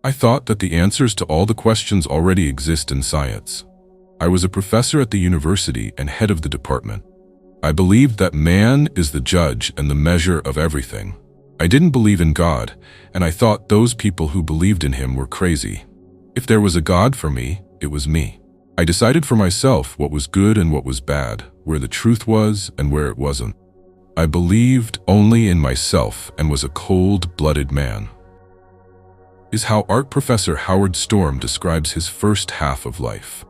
I thought that the answers to all the questions already exist in science. I was a professor at the university and head of the department. I believed that man is the judge and the measure of everything. I didn't believe in God, and I thought those people who believed in him were crazy. If there was a God for me, it was me. I decided for myself what was good and what was bad, where the truth was and where it wasn't. I believed only in myself and was a cold-blooded man. Is how art professor Howard Storm describes his first half of life.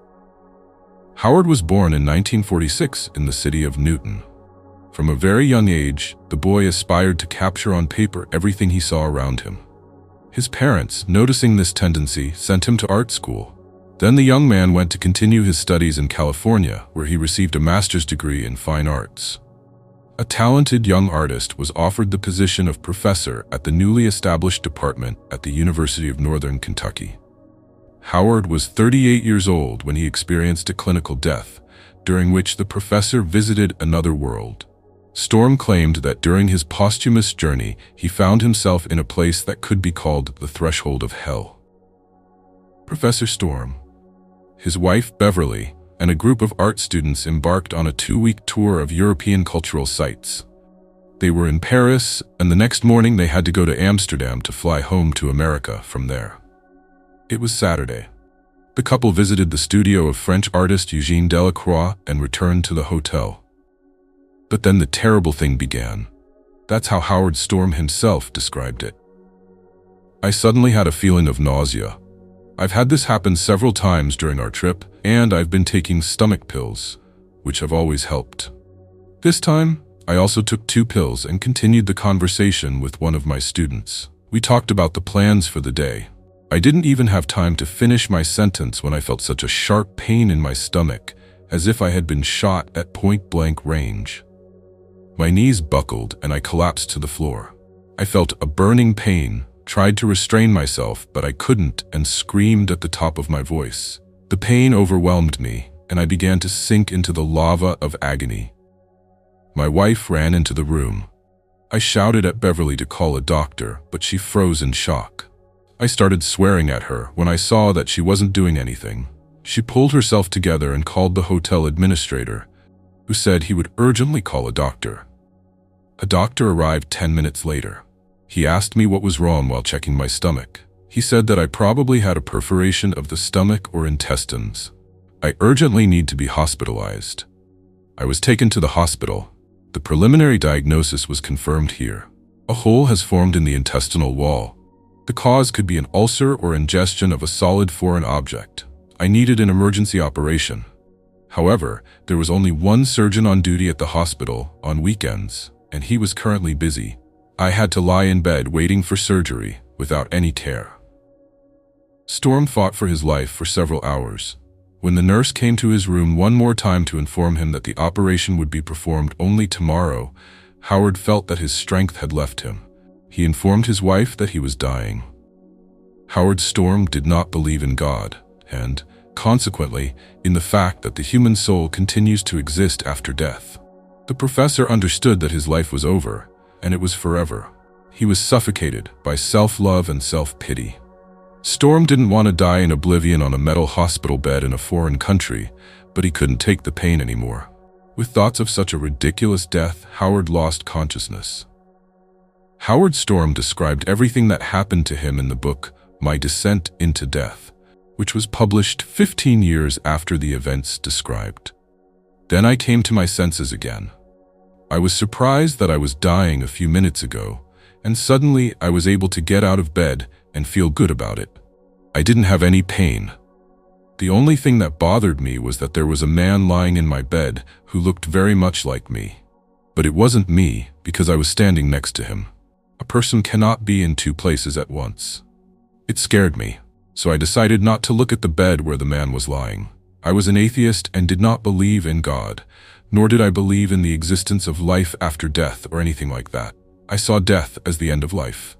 Howard was born in 1946 in the city of Newton. From a very young age, the boy aspired to capture on paper everything he saw around him. His parents, noticing this tendency, sent him to art school. Then the young man went to continue his studies in California, where he received a master's degree in fine arts. A talented young artist was offered the position of professor at the newly established department at the University of Northern Kentucky. Howard was 38 years old when he experienced a clinical death, during which the professor visited another world. Storm claimed that during his posthumous journey, he found himself in a place that could be called the threshold of hell. Professor Storm, his wife Beverly, and a group of art students embarked on a 2-week tour of European cultural sites. They were in Paris, and the next morning they had to go to Amsterdam to fly home to America from there. It was Saturday. The couple visited the studio of French artist Eugène Delacroix and returned to the hotel. But then the terrible thing began. That's how Howard Storm himself described it. I suddenly had a feeling of nausea. I've had this happen several times during our trip, and I've been taking stomach pills, which have always helped. This time, I also took 2 pills and continued the conversation with one of my students. We talked about the plans for the day. I didn't even have time to finish my sentence when I felt such a sharp pain in my stomach, as if I had been shot at point-blank range. My knees buckled and I collapsed to the floor. I felt a burning pain, tried to restrain myself, but I couldn't and screamed at the top of my voice. The pain overwhelmed me, and I began to sink into the lava of agony. My wife ran into the room. I shouted at Beverly to call a doctor, but she froze in shock. I started swearing at her when I saw that she wasn't doing anything. She pulled herself together and called the hotel administrator, who said he would urgently call a doctor. A doctor arrived 10 minutes later. He asked me what was wrong while checking my stomach. He said that I probably had a perforation of the stomach or intestines. I urgently need to be hospitalized. I was taken to the hospital. The preliminary diagnosis was confirmed here. A hole has formed in the intestinal wall. The cause could be an ulcer or ingestion of a solid foreign object. I needed an emergency operation. However, there was only one surgeon on duty at the hospital on weekends, and he was currently busy. I had to lie in bed waiting for surgery without any care. Storm fought for his life for several hours. When the nurse came to his room one more time to inform him that the operation would be performed only tomorrow, Howard felt that his strength had left him. He informed his wife that he was dying. Howard Storm did not believe in God, and, consequently, in the fact that the human soul continues to exist after death. The professor understood that his life was over, and it was forever. He was suffocated by self-love and self-pity. Storm didn't want to die in oblivion on a metal hospital bed in a foreign country, but he couldn't take the pain anymore. With thoughts of such a ridiculous death, Howard lost consciousness. Howard Storm described everything that happened to him in the book, My Descent into Death, which was published 15 years after the events described. Then I came to my senses again. I was surprised that I was dying a few minutes ago, and suddenly I was able to get out of bed and feel good about it. I didn't have any pain. The only thing that bothered me was that there was a man lying in my bed who looked very much like me. But it wasn't me because I was standing next to him. A person cannot be in 2 places at once. It scared me, so I decided not to look at the bed where the man was lying. I was an atheist and did not believe in God, nor did I believe in the existence of life after death or anything like that. I saw death as the end of life.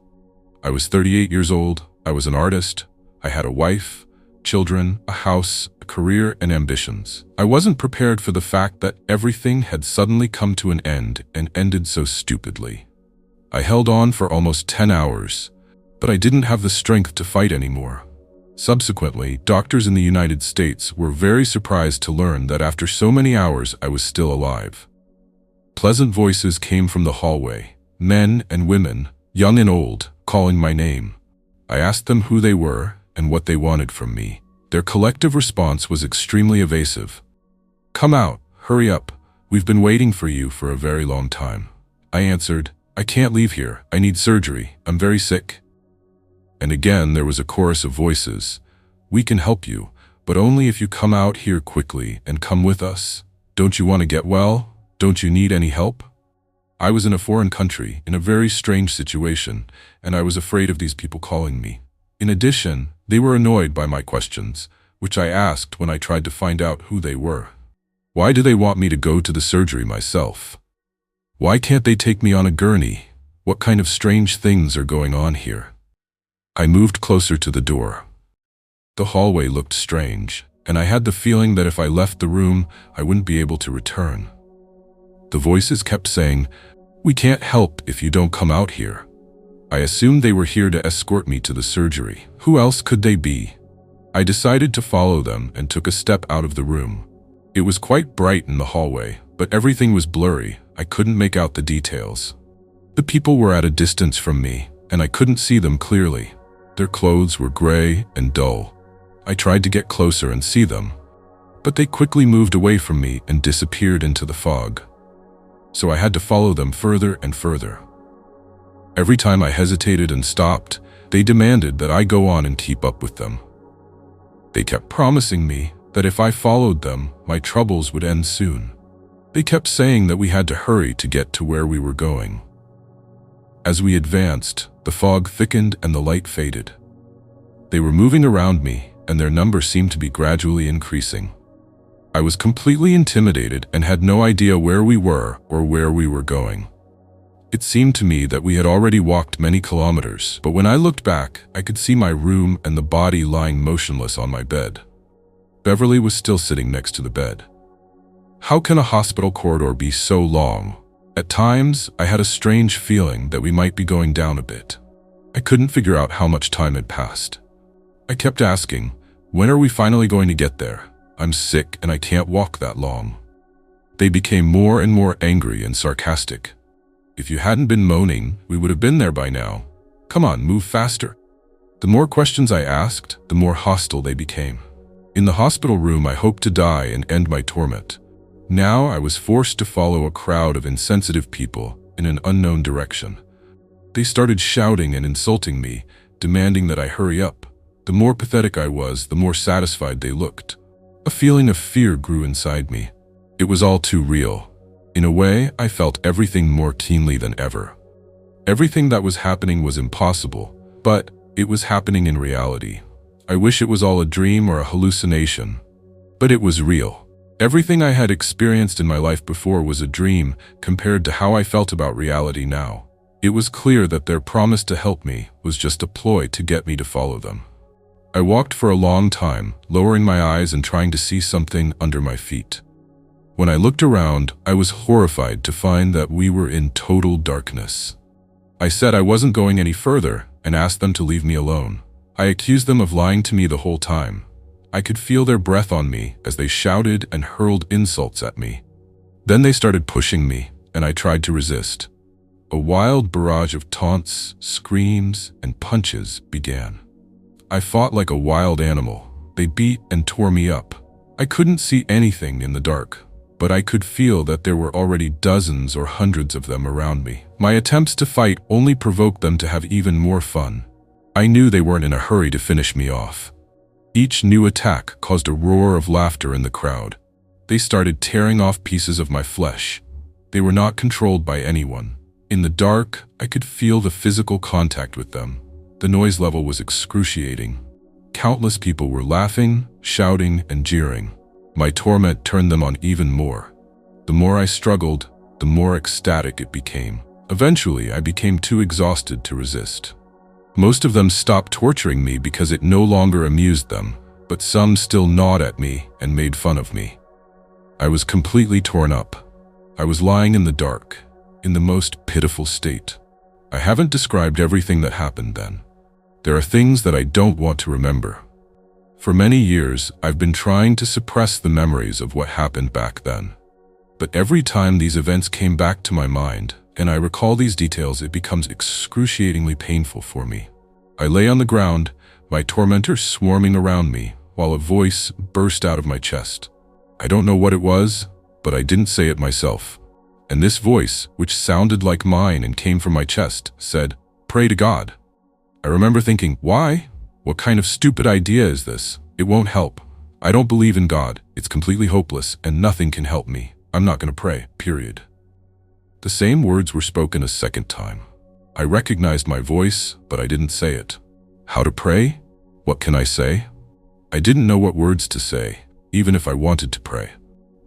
I was 38 years old, I was an artist, I had a wife, children, a house, a career, and ambitions. I wasn't prepared for the fact that everything had suddenly come to an end and ended so stupidly. I held on for almost 10 hours, but I didn't have the strength to fight anymore. Subsequently, doctors in the United States were very surprised to learn that after so many hours I was still alive. Pleasant voices came from the hallway, men and women, young and old, calling my name. I asked them who they were and what they wanted from me. Their collective response was extremely evasive. "Come out, hurry up, we've been waiting for you for a very long time." I answered, "I can't leave here, I need surgery, I'm very sick." And again there was a chorus of voices. "We can help you, but only if you come out here quickly and come with us. Don't you want to get well? Don't you need any help?" I was in a foreign country, in a very strange situation, and I was afraid of these people calling me. In addition, they were annoyed by my questions, which I asked when I tried to find out who they were. Why do they want me to go to the surgery myself? Why can't they take me on a gurney? What kind of strange things are going on here? I moved closer to the door. The hallway looked strange, and I had the feeling that if I left the room, I wouldn't be able to return. The voices kept saying, "We can't help if you don't come out here." I assumed they were here to escort me to the surgery. Who else could they be? I decided to follow them and took a step out of the room. It was quite bright in the hallway, but everything was blurry. I couldn't make out the details. The people were at a distance from me, and I couldn't see them clearly. Their clothes were gray and dull. I tried to get closer and see them, but they quickly moved away from me and disappeared into the fog. So I had to follow them further and further. Every time I hesitated and stopped, they demanded that I go on and keep up with them. They kept promising me that if I followed them, my troubles would end soon. They kept saying that we had to hurry to get to where we were going. As we advanced, the fog thickened and the light faded. They were moving around me, and their number seemed to be gradually increasing. I was completely intimidated and had no idea where we were or where we were going. It seemed to me that we had already walked many kilometers, but when I looked back, I could see my room and the body lying motionless on my bed. Beverly was still sitting next to the bed. How can a hospital corridor be so long? At times, I had a strange feeling that we might be going down a bit. I couldn't figure out how much time had passed. I kept asking, "When are we finally going to get there? I'm sick and I can't walk that long." They became more and more angry and sarcastic. "If you hadn't been moaning, we would have been there by now. Come on, move faster." The more questions I asked, the more hostile they became. In the hospital room, I hoped to die and end my torment. Now I was forced to follow a crowd of insensitive people in an unknown direction. They started shouting and insulting me, demanding that I hurry up. The more pathetic I was, the more satisfied they looked. A feeling of fear grew inside me. It was all too real. In a way, I felt everything more keenly than ever. Everything that was happening was impossible, but it was happening in reality. I wish it was all a dream or a hallucination, but it was real. Everything I had experienced in my life before was a dream compared to how I felt about reality now. It was clear that their promise to help me was just a ploy to get me to follow them. I walked for a long time, lowering my eyes and trying to see something under my feet. When I looked around, I was horrified to find that we were in total darkness. I said I wasn't going any further and asked them to leave me alone. I accused them of lying to me the whole time. I could feel their breath on me as they shouted and hurled insults at me. Then they started pushing me, and I tried to resist. A wild barrage of taunts, screams, and punches began. I fought like a wild animal. They beat and tore me up. I couldn't see anything in the dark, but I could feel that there were already dozens or hundreds of them around me. My attempts to fight only provoked them to have even more fun. I knew they weren't in a hurry to finish me off. Each new attack caused a roar of laughter in the crowd. They started tearing off pieces of my flesh. They were not controlled by anyone. In the dark, I could feel the physical contact with them. The noise level was excruciating. Countless people were laughing, shouting, and jeering. My torment turned them on even more. The more I struggled, the more ecstatic it became. Eventually, I became too exhausted to resist. Most of them stopped torturing me because it no longer amused them, but some still gnawed at me and made fun of me. I was completely torn up. I was lying in the dark, in the most pitiful state. I haven't described everything that happened then. There are things that I don't want to remember. For many years, I've been trying to suppress the memories of what happened back then. But every time these events came back to my mind, and I recall these details, it becomes excruciatingly painful for me. I lay on the ground, my tormentors swarming around me, while a voice burst out of my chest. I don't know what it was, but I didn't say it myself. And this voice, which sounded like mine and came from my chest, said, "Pray to God." I remember thinking, why? What kind of stupid idea is this? It won't help. I don't believe in God. It's completely hopeless, and nothing can help me. I'm not going to pray, period. The same words were spoken a second time. I recognized my voice, but I didn't say it. How to pray? What can I say? I didn't know what words to say, even if I wanted to pray.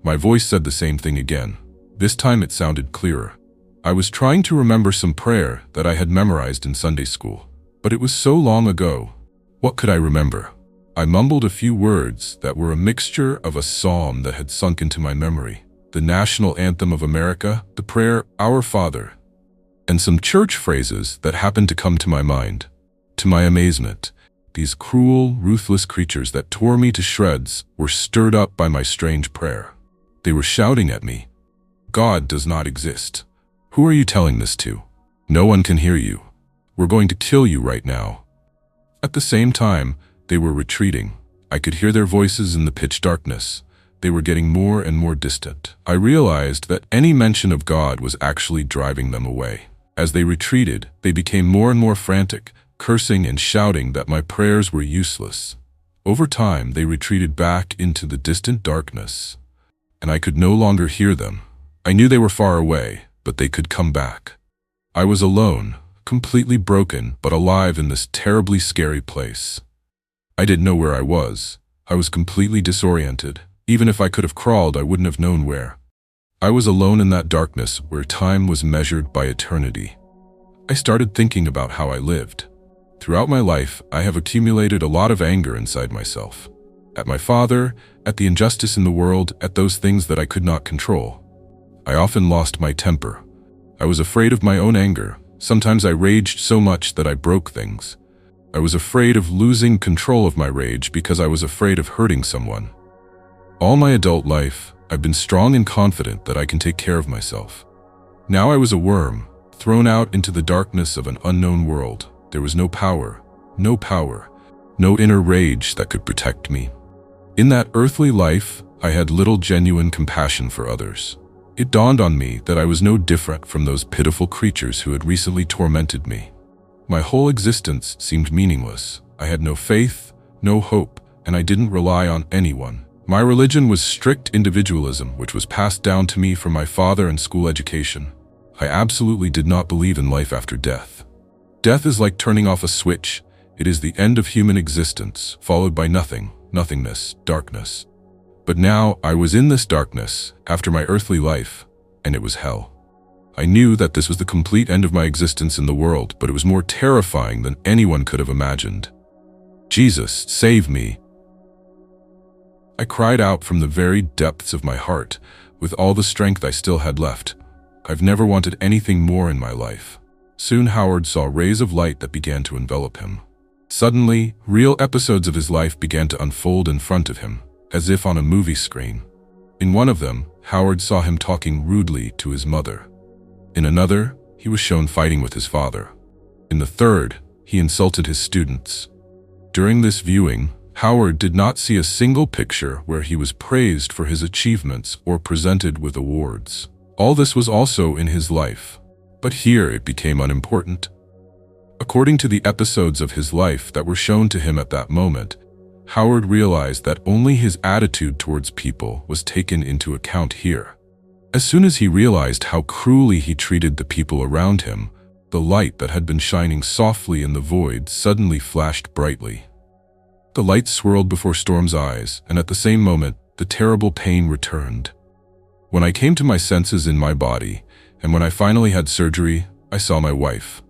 My voice said the same thing again. This time it sounded clearer. I was trying to remember some prayer that I had memorized in Sunday school, but it was so long ago. What could I remember? I mumbled a few words that were a mixture of a psalm that had sunk into my memory, the national anthem of America, the prayer, "Our Father," and some church phrases that happened to come to my mind. To my amazement, these cruel, ruthless creatures that tore me to shreds were stirred up by my strange prayer. They were shouting at me, "God does not exist. Who are you telling this to? No one can hear you. We're going to kill you right now." At the same time, they were retreating. I could hear their voices in the pitch darkness. They were getting more and more distant. I realized that any mention of God was actually driving them away. As they retreated, they became more and more frantic, cursing and shouting that my prayers were useless. Over time, they retreated back into the distant darkness, and I could no longer hear them. I knew they were far away, but they could come back. I was alone, completely broken, but alive in this terribly scary place. I didn't know where I was. I was completely disoriented. Even if I could have crawled, I wouldn't have known where. I was alone in that darkness where time was measured by eternity. I started thinking about how I lived. Throughout my life, I have accumulated a lot of anger inside myself. At my father, at the injustice in the world, at those things that I could not control. I often lost my temper. I was afraid of my own anger. Sometimes I raged so much that I broke things. I was afraid of losing control of my rage because I was afraid of hurting someone. All my adult life, I've been strong and confident that I can take care of myself. Now I was a worm, thrown out into the darkness of an unknown world. There was no power, no inner rage that could protect me. In that earthly life, I had little genuine compassion for others. It dawned on me that I was no different from those pitiful creatures who had recently tormented me. My whole existence seemed meaningless. I had no faith, no hope, and I didn't rely on anyone. My religion was strict individualism, which was passed down to me from my father and school education. I absolutely did not believe in life after death. Death is like turning off a switch. It is the end of human existence, followed by nothing, nothingness, darkness. But now I was in this darkness after my earthly life, and it was hell. I knew that this was the complete end of my existence in the world, but it was more terrifying than anyone could have imagined. Jesus, save me. I cried out from the very depths of my heart, with all the strength I still had left. I've never wanted anything more in my life. Soon Howard saw rays of light that began to envelop him. Suddenly, real episodes of his life began to unfold in front of him, as if on a movie screen. In one of them, Howard saw him talking rudely to his mother. In another, he was shown fighting with his father. In the third, he insulted his students. During this viewing, Howard did not see a single picture where he was praised for his achievements or presented with awards. All this was also in his life, but here it became unimportant. According to the episodes of his life that were shown to him at that moment, Howard realized that only his attitude towards people was taken into account here. As soon as he realized how cruelly he treated the people around him, the light that had been shining softly in the void suddenly flashed brightly. The light swirled before Storm's eyes, and at the same moment, the terrible pain returned. When I came to my senses in my body, and when I finally had surgery, I saw my wife.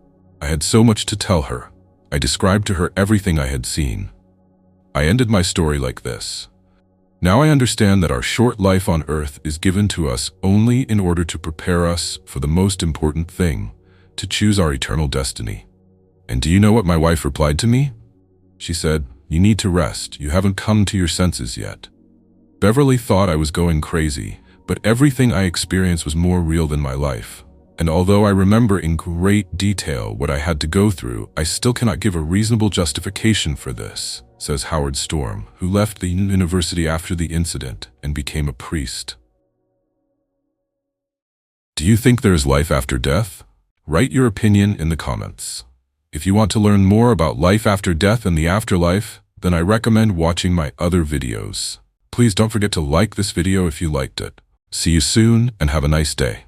I had so much to tell her. I described to her everything I had seen. I ended my story like this. Now I understand that our short life on earth is given to us only in order to prepare us for the most important thing, to choose our eternal destiny. And do you know what my wife replied to me? She said, "You need to rest. You haven't come to your senses yet." Beverly thought I was going crazy, but everything I experienced was more real than my life. And although I remember in great detail what I had to go through, I still cannot give a reasonable justification for this, says Howard Storm, who left the university after the incident and became a priest. Do you think there is life after death? Write your opinion in the comments. If you want to learn more about life after death and the afterlife, then I recommend watching my other videos. Please don't forget to like this video if you liked it. See you soon and have a nice day.